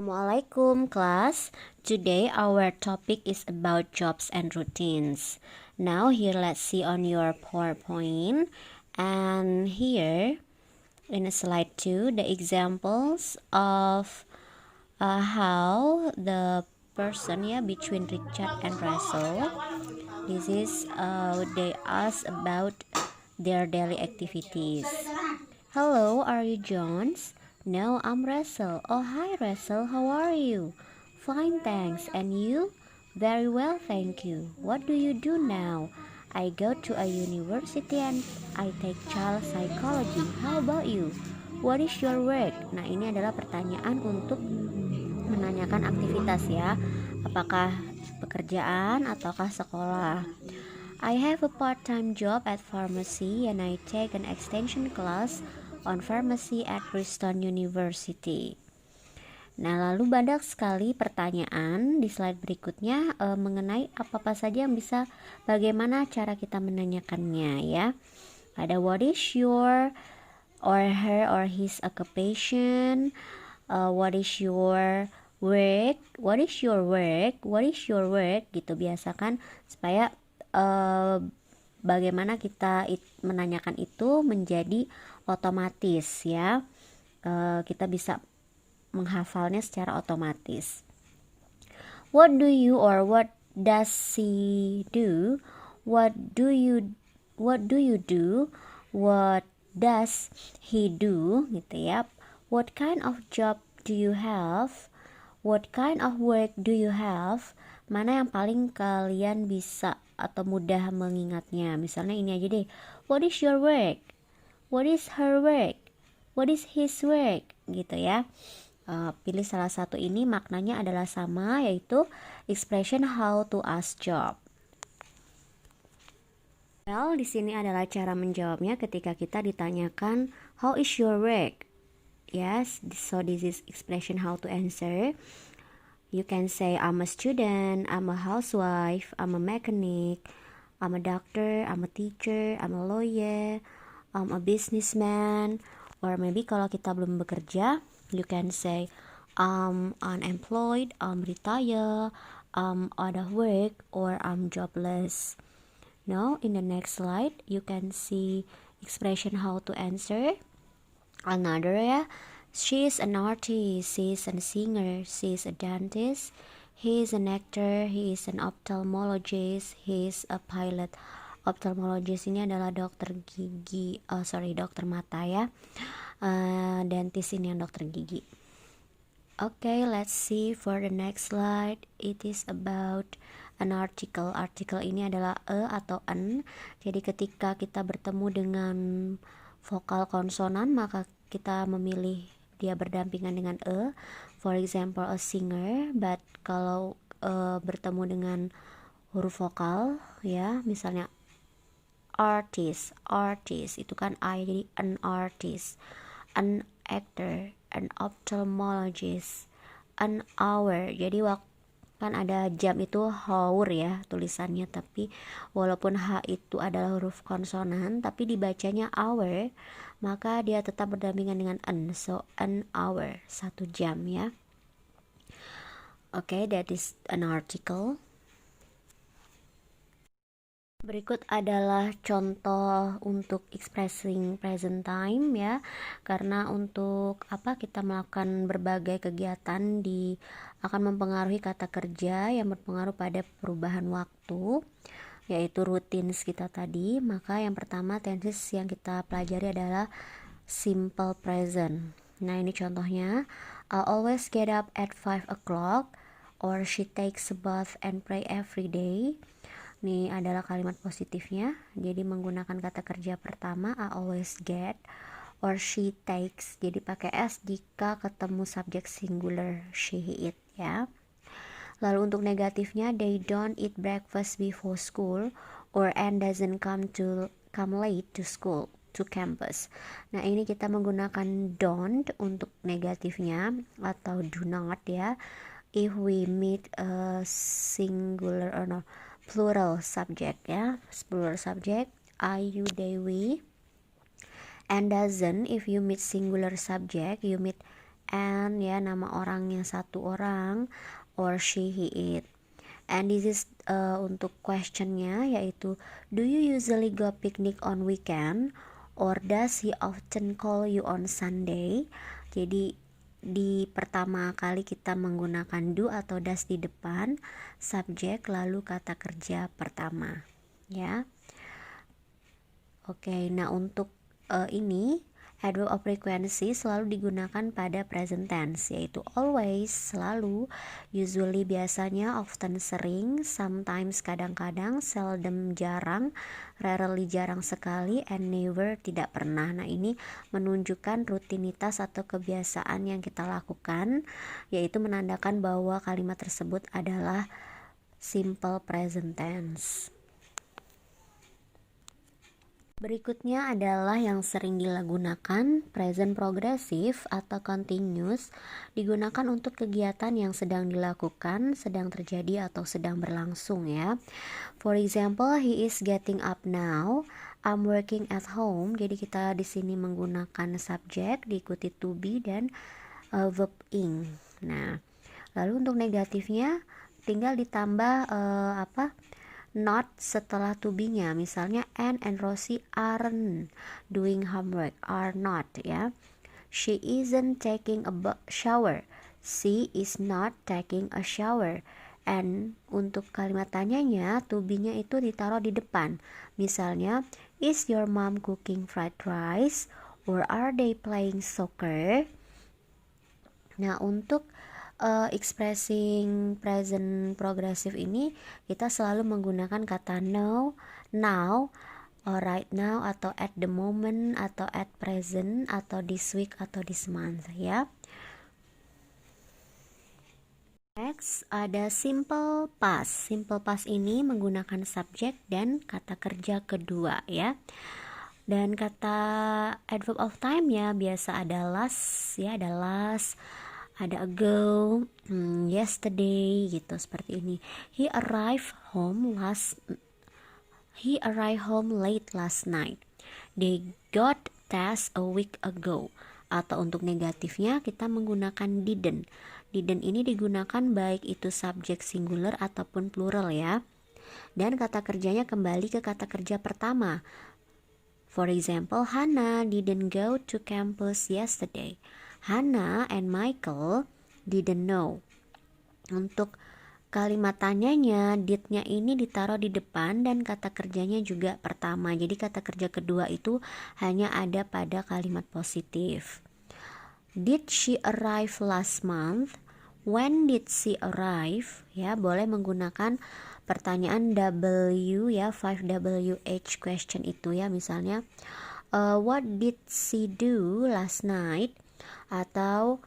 Assalamualaikum class. Today our topic is about jobs and routines. Now here let's see on your PowerPoint, and here in slide 2 the examples of how the person between Richard and Russell. This is they ask about their daily activities. Hello, are you Jones? No, I'm Russell. Oh, hi Russell, how are you? Fine, thanks. And you? Very well, thank you. What do you do now? I go to a university and I take child psychology. How about you? What is your work? Nah, ini adalah pertanyaan untuk menanyakan aktivitas ya. Apakah pekerjaan ataukah sekolah? I have a part-time job at pharmacy and I take an extension class on pharmacy at Princeton University. Nah, lalu banyak sekali pertanyaan di slide berikutnya mengenai apa-apa saja yang bisa, bagaimana cara kita menanyakannya ya. Ada what is your or her or his occupation, what is your work, what is your work, what is your work gitu, biasakan supaya bagaimana kita menanyakan itu menjadi otomatis ya. Kita bisa menghafalnya secara otomatis. What do you or what does she do? What do you do? What does he do? Gitu ya. What kind of job do you have? What kind of work do you have? Mana yang paling kalian bisa atau mudah mengingatnya? Misalnya ini aja deh. What is your work? What is her work? What is his work? Gitu ya. Pilih salah satu ini, maknanya adalah sama, yaitu expression how to ask job. Well, di sini adalah cara menjawabnya ketika kita ditanyakan how is your work? Yes, so this is expression how to answer. You can say I'm a student, I'm a housewife, I'm a mechanic, I'm a doctor, I'm a teacher, I'm a lawyer, I'm a businessman. Or maybe kalau kita belum bekerja, you can say I'm unemployed, I'm retired, I'm out of work, or I'm jobless. Now in the next slide, you can see expression how to answer. Another ya. She is an artist, she is a singer, she is a dentist, he is an actor, he is an ophthalmologist, he is a pilot. Ophthalmologist ini adalah dokter gigi, dokter mata ya. Dentist ini yang dokter gigi. Okay, let's see for the next slide. It is about an article. Article ini adalah a atau an. Jadi ketika kita bertemu dengan vokal konsonan, maka kita memilih dia berdampingan dengan e. For example, a singer. But kalau bertemu dengan huruf vokal ya, misalnya artist itu kan I, jadi an artist, an actor, an ophthalmologist, an hour. Jadi kan ada jam itu hour ya tulisannya, tapi walaupun H itu adalah huruf konsonan tapi dibacanya hour, maka dia tetap berdampingan dengan an. So an hour, 1 jam ya. Okay, that is an article. Berikut adalah contoh untuk expressing present time ya. Karena untuk kita melakukan berbagai kegiatan akan mempengaruhi kata kerja yang berpengaruh pada perubahan waktu, yaitu routines kita tadi. Maka yang pertama tenses yang kita pelajari adalah simple present. Nah, ini contohnya. I always get up at 5 o'clock, or she takes a bath and pray every day. Ini adalah kalimat positifnya. Jadi menggunakan kata kerja pertama I always get, or she takes. Jadi pakai s jika ketemu subjek singular she eat ya. Lalu untuk negatifnya, they don't eat breakfast before school, or Anne doesn't come late to school, to campus. Nah, ini kita menggunakan don't untuk negatifnya atau do not ya. If we meet a singular or no, plural subject ya, plural subject I, you, they, we. And doesn't, if you meet singular subject, you meet an, ya, nama orangnya satu orang, or she, he, it. And this is untuk questionnya, yaitu do you usually go picnic on weekend, or does he often call you on Sunday? Jadi di pertama kali kita menggunakan do atau does di depan subjek lalu kata kerja pertama, ya. Oke, nah untuk ini adverb of frequency selalu digunakan pada present tense, yaitu always, selalu, usually biasanya, often sering, sometimes kadang-kadang, seldom jarang, rarely jarang sekali, and never tidak pernah. Nah ini menunjukkan rutinitas atau kebiasaan yang kita lakukan, yaitu menandakan bahwa kalimat tersebut adalah simple present tense. Berikutnya adalah yang sering digunakan, present progressive atau continuous, digunakan untuk kegiatan yang sedang dilakukan, sedang terjadi atau sedang berlangsung, ya. For example, he is getting up now, I'm working at home. Jadi kita di sini menggunakan subjek diikuti to be dan verb ing. Nah, lalu untuk negatifnya tinggal ditambah not setelah to be-nya. Misalnya Anne and Rosie aren't doing homework, are not, ya. She isn't taking a shower, she is not taking a shower. And untuk kalimat tanyanya, to be-nya itu ditaruh di depan. Misalnya, is your mom cooking fried rice, or are they playing soccer? Nah, untuk expressing present progressive ini kita selalu menggunakan kata no, now, or right now, atau at the moment, atau at present, atau this week, atau this month, ya. Next ada simple past. Simple past ini menggunakan subjek dan kata kerja kedua, ya. Dan kata adverb of time ya biasa ada last, ya, ada last, ada ago, yesterday, gitu, seperti ini. He arrived home late last night. They got test a week ago. Atau untuk negatifnya kita menggunakan didn't. Didn't ini digunakan baik itu subjek singular ataupun plural, ya. Dan kata kerjanya kembali ke kata kerja pertama. For example, Hannah didn't go to campus yesterday. Hannah and Michael didn't know. Untuk kalimat tanyanya, did-nya ini ditaruh di depan dan kata kerjanya juga pertama. Jadi kata kerja kedua itu hanya ada pada kalimat positif. Did she arrive last month? When did she arrive? Ya, boleh menggunakan pertanyaan W, ya, 5WH question itu, ya. Misalnya, what did she do last night? Atau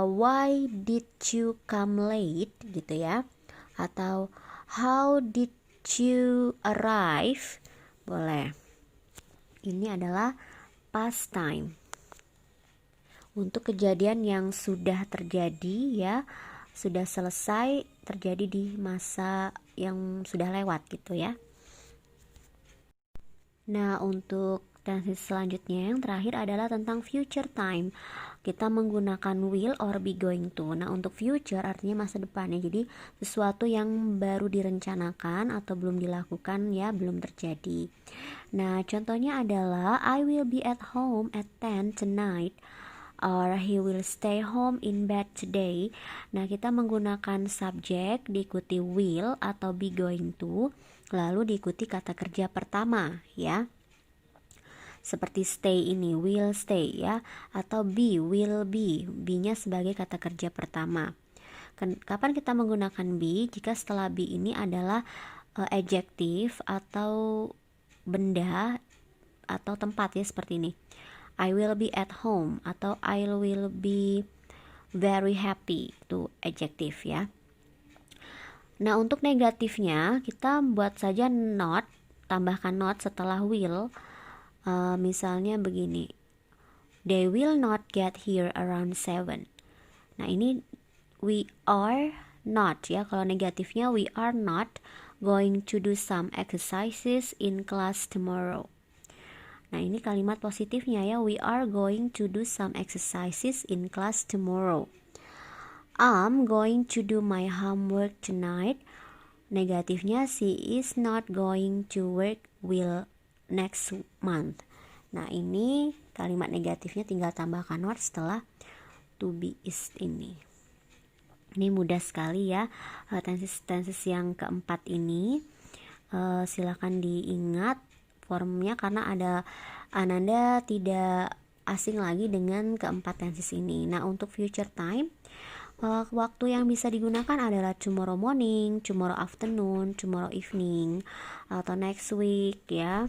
why did you come late, gitu, ya. Atau how did you arrive? Boleh. Ini adalah past time. Untuk kejadian yang sudah terjadi, ya, sudah selesai terjadi di masa yang sudah lewat, gitu, ya. Nah, untuk tense selanjutnya yang terakhir adalah tentang future time. Kita menggunakan will or be going to. Nah, untuk future artinya masa depan, ya. Jadi sesuatu yang baru direncanakan atau belum dilakukan, ya, belum terjadi. Nah, contohnya adalah I will be at home at 10 tonight, or he will stay home in bed today. Nah, kita menggunakan subjek diikuti will atau be going to, lalu diikuti kata kerja pertama, ya. Seperti stay ini, will stay, ya. Atau be, will be, be-nya sebagai kata kerja pertama. Kapan kita menggunakan be? Jika setelah be ini adalah adjektif atau benda atau tempat, ya, seperti ini. I will be at home atau I will be very happy, itu adjektif, ya. Nah, untuk negatifnya kita buat saja not, tambahkan not setelah will. Misalnya begini, they will not get here around 7. Nah, ini we are not, ya. Kalau negatifnya we are not going to do some exercises in class tomorrow. Nah, ini kalimat positifnya ya. We are going to do some exercises in class tomorrow. I'm going to do my homework tonight. Negatifnya, she is not going to work will next month. Nah, ini kalimat negatifnya tinggal tambahkan not setelah to be is ini. Ini mudah sekali ya. Tenses yang keempat ini silakan diingat formnya karena Ananda tidak asing lagi dengan keempat tenses ini. Nah, untuk future time, waktu yang bisa digunakan adalah tomorrow morning, tomorrow afternoon, tomorrow evening, atau next week ya,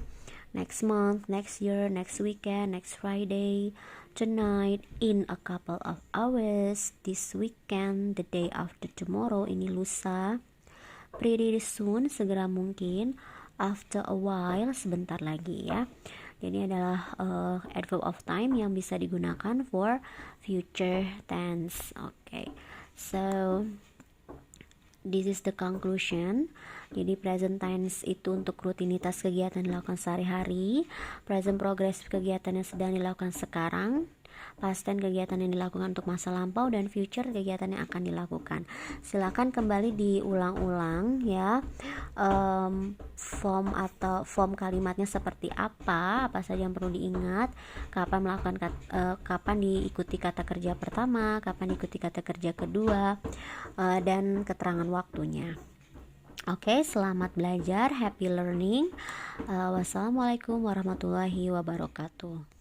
next month, next year, next weekend, next Friday, tonight, in a couple of hours, this weekend, the day after tomorrow, ini lusa, pretty soon, segera mungkin, after a while, sebentar lagi ya. Jadi adalah adverb of time yang bisa digunakan for future tense. Okay, so this is the conclusion. Jadi present tense itu untuk rutinitas kegiatan dilakukan sehari-hari, present progressive kegiatan yang sedang dilakukan sekarang, past tense kegiatan yang dilakukan untuk masa lampau, dan future kegiatan yang akan dilakukan. Silakan kembali diulang-ulang ya, form kalimatnya seperti apa saja yang perlu diingat, kapan diikuti kata kerja pertama, kapan diikuti kata kerja kedua, dan keterangan waktunya. Oke, selamat belajar, happy learning. Wassalamualaikum warahmatullahi wabarakatuh.